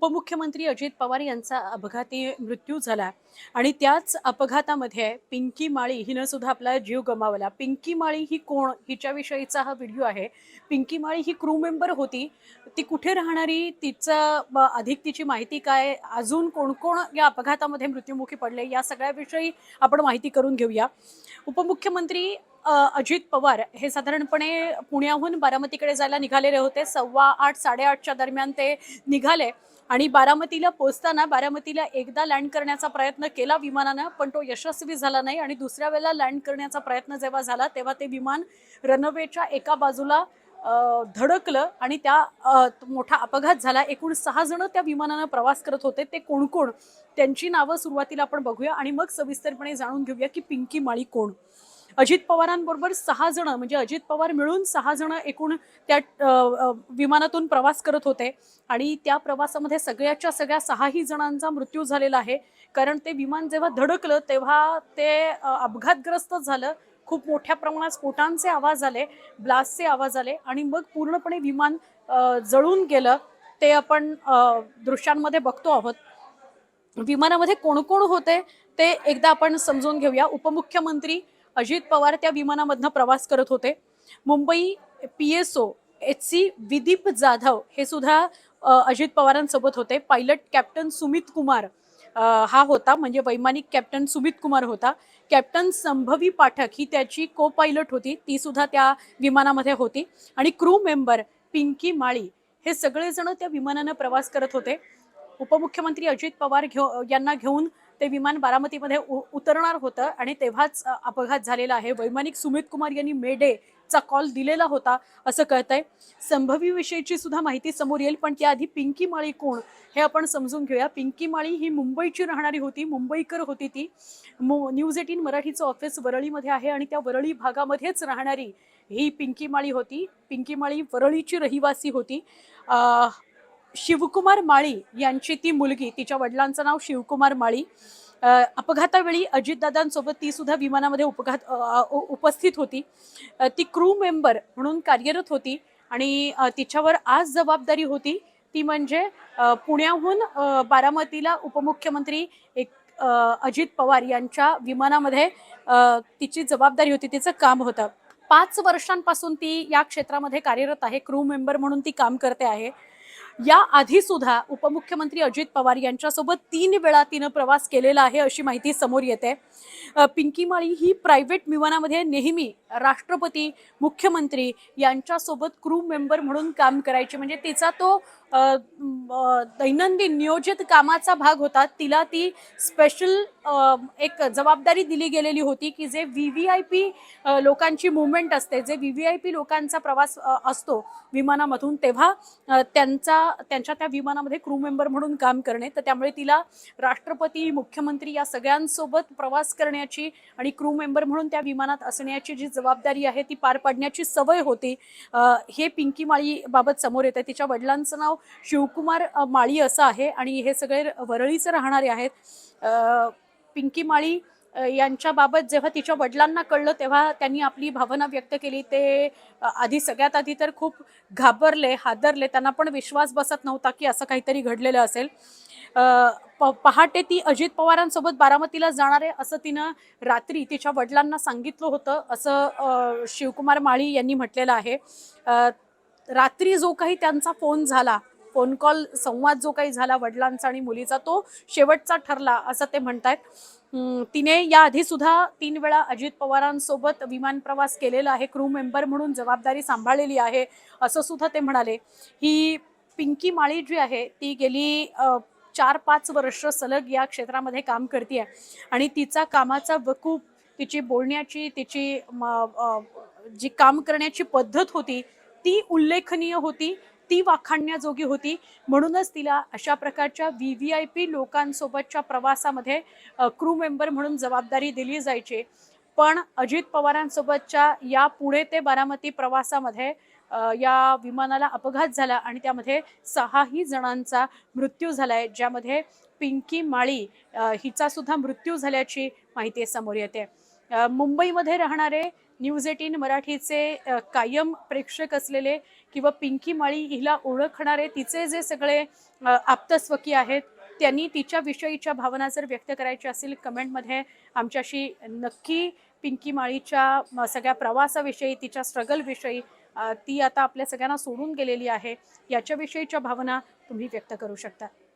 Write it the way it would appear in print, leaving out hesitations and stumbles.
उपमुख्यमंत्री अजित पवार यांचा अपघाती मृत्यू झाला आणि त्याच अपघातामध्ये पिंकी माळी हिनं सुद्धा आपला जीव गमावला। पिंकी माळी ही कोण, हिच्याविषयीचा हा व्हिडिओ आहे। पिंकी माळी ही क्रू मेंबर होती। ती कुठे राहणारी, तिचं अधिक तिची माहिती काय, अजून कोण कोण या अपघातामध्ये मृत्युमुखी पडले, या सगळ्याविषयी आपण माहिती करून घेऊया। उपमुख्यमंत्री अजित पवार हे साधारणपणे पुण्याहून बारामतीकडे जायला निघालेले होते। 8:15 8:30च्या दरम्यान ते निघाले आणि बारामतीला पोहोचताना बारामतीला एकदा लँड करण्याचा प्रयत्न केला विमानानं, पण तो यशस्वी झाला नाही आणि दुसऱ्या वेळेला लँड करण्याचा प्रयत्न जेव्हा झाला तेव्हा ते विमान रनवेच्या एका बाजूला धडकलं आणि त्या मोठा अपघात झाला। एकूण 6 जण त्या विमानानं प्रवास करत होते। ते कोण कोण, त्यांची नावं सुरुवातीला आपण बघूया आणि मग सविस्तरपणे जाणून घेऊया की पिंकी माळी कोण। अजित पवारांबरोबर 6 जण, म्हणजे अजित पवार मिळून 6 जण एकूण त्या विमानातून प्रवास करत होते आणि त्या प्रवासामध्ये सगळ्याच्या सगळ्या 6ही जणांचा मृत्यू झालेला आहे। कारण ते विमान जेव्हा धडकलं तेव्हा ते अपघातग्रस्त झालं। खूप मोठ्या प्रमाणात स्फोटांचे आवाज आले, ब्लास्टचे आवाज आले आणि मग पूर्णपणे विमान जळून गेलं। ते आपण दृश्यांमध्ये बघतो आहोत। विमानामध्ये कोण कोण होते ते एकदा आपण समजून घेऊया। उपमुख्यमंत्री अजित पवार त्या विमानामधनं प्रवास करत होते। मुंबई PSO HC विदीप जाधव हे सुद्धा अजित पवारांसोबत होते। पायलट कॅप्टन सुमित कुमार हा होता, म्हणजे वैमानिक कॅप्टन सुमित कुमार होता। कॅप्टन संभवी पाठक ही त्याची को पायलट होती, ती सुद्धा त्या विमानामध्ये होती आणि क्रू मेंबर पिंकी माळी हे सगळेजण त्या विमानानं प्रवास करत होते। उपमुख्यमंत्री अजित पवार यांना घेऊन ते विमान बारामतीमध्ये उतरणार होतं आणि तेव्हाच अपघात झालेला आहे। वैमानिक सुमित कुमार यांनी मेडे चा कॉल दिलेला होता असं कळतंय। संभवी विषयीची सुद्धा माहिती समोर येईल, पण त्याआधी पिंकी माळी कोण हे आपण समजून घेऊया। पिंकी माळी ही मुंबईची राहणारी होती, मुंबईकर होती ती। न्यूज 18 मराठीचं ऑफिस वरळीमध्ये आहे आणि त्या वरळी भागामध्येच राहणारी ही पिंकी माळी होती। पिंकी माळी वरळीची रहिवासी होती। शिवकुमार माळी यांची ती मुलगी, तिच्या वडिलांचं नाव शिवकुमार माळी। अपघातावेळी अजितदादांसोबत ती सुद्धा विमानामध्ये उपस्थित होती। ती क्रू मेंबर म्हणून कार्यरत होती आणि तिच्यावर आज जबाबदारी होती ती म्हणजे पुण्याहून बारामतीला उपमुख्यमंत्री अजित पवार यांच्या विमानामध्ये तिची जबाबदारी होती, तिचं काम होतं। 5 वर्षांपासून ती या क्षेत्रामध्ये कार्यरत आहे, क्रू मेंबर म्हणून ती काम करते आहे। या आधी सुद्धा उपमुख्यमंत्री अजित पवार यांच्यासोबत 3 वेळा तिनं प्रवास केलेला आहे अशी माहिती समोर येते। पिंकी माळी ही प्रायव्हेट विमानामध्ये नेहमी राष्ट्रपती, मुख्यमंत्री यांच्यासोबत क्रू मेंबर म्हणून काम करायची, म्हणजे तिचा तो दैनंदिन नियोजित कामाचा भाग होता। तिला ती स्पेशल एक जबाबदारी दिली गेलेली होती की जे VVIP लोकांची मूवमेंट असते, जे VVIP लोकांचा प्रवास असतो विमानामधून, तेव्हा त्यांच्या त्या विमानामध्ये क्रू मेंबर म्हणून काम करणे। तर त्यामुळे तिला राष्ट्रपती, मुख्यमंत्री या सगळ्यांसोबत प्रवास करण्याची आणि क्रू मेंबर म्हणून त्या विमानात असण्याची जी जबाबदारी आहे ती पार पाडण्याची सवय होती। हे पिंकी माळी बाबत समोर येते। तिच्या वडिलांचं नाव शिवकुमार माळी असं आहे आणि हे सगळे वरळीचे राहणारे आहेत। पिंकी माळी यांच्याबाबत जेव्हा तिच्या वडिलांना कळलं तेव्हा त्यांनी आपली भावना व्यक्त केली। ते सगळ्यात आधी तर खूप घाबरले, हादरले, त्यांना पण विश्वास बसत नव्हता की असं काहीतरी घडलेलं असेल। पहाटे ती अजित पवारांसोबत बारामतीला जाणार आहे असं तिनं रात्री तिच्या वडिलांना सांगितलं होतं असं शिवकुमार माळी यांनी म्हटलेलं आहे। रात्री जो काही त्यांचा फोन झाला, फोन कॉल संवाद जो काही झाला वडिलांचा आणि मुलीचा, तो शेवटचा ठरला असं ते म्हणतात। तिने या आधी सुद्धा 3 वेळा अजित पवारांसोबत विमान प्रवास केलेला आहे, क्रू मेंबर म्हणून जबाबदारी सांभाळलेली आहे असं सुद्धा ते म्हणाले। ही पिंकी माळी जी आहे ती गेली 4-5 वर्ष सलग या क्षेत्रामध्ये काम करते आणि तिचा कामाचा वकूफ, तिची बोलण्याची, तिची जी काम करण्याची पद्धत होती ती उल्लेखनीय होती, ती वाखाणण्याजोगी होती। म्हणूनच तिला अशा प्रकारच्या VVIP लोकांसोबतच्या प्रवासामध्ये क्रू मेंबर म्हणून जबाबदारी दिली जायची। पण अजित पवारांसोबतच्या या पुणे ते बारामती प्रवासामध्ये या विमानाला अपघात झाला आणि त्यामध्ये 6ही जणांचा मृत्यू झालाय, ज्यामध्ये पिंकी माळी हिचा सुद्धा मृत्यू झाल्याची माहिती समोर येते। मुंबईमध्ये राहणारे न्यूज 18 मराठीचे कायम प्रेक्षक असलेले किंवा पिंकी माळी हिला ओळखणारे तिचे जे सगळे आप्तस्वकीय आहेत, त्यांनी तिच्याविषयीच्या भावना जर व्यक्त करायच्या असतील कमेंटमध्ये आमच्याशी नक्की पिंकी माळीच्या सगळ्या प्रवासाविषयी, तिच्या स्ट्रगलविषयी, ती आता आपल्या सगळ्यांना सोडून गेलेली आहे याच्याविषयीच्या भावना तुम्ही व्यक्त करू शकता.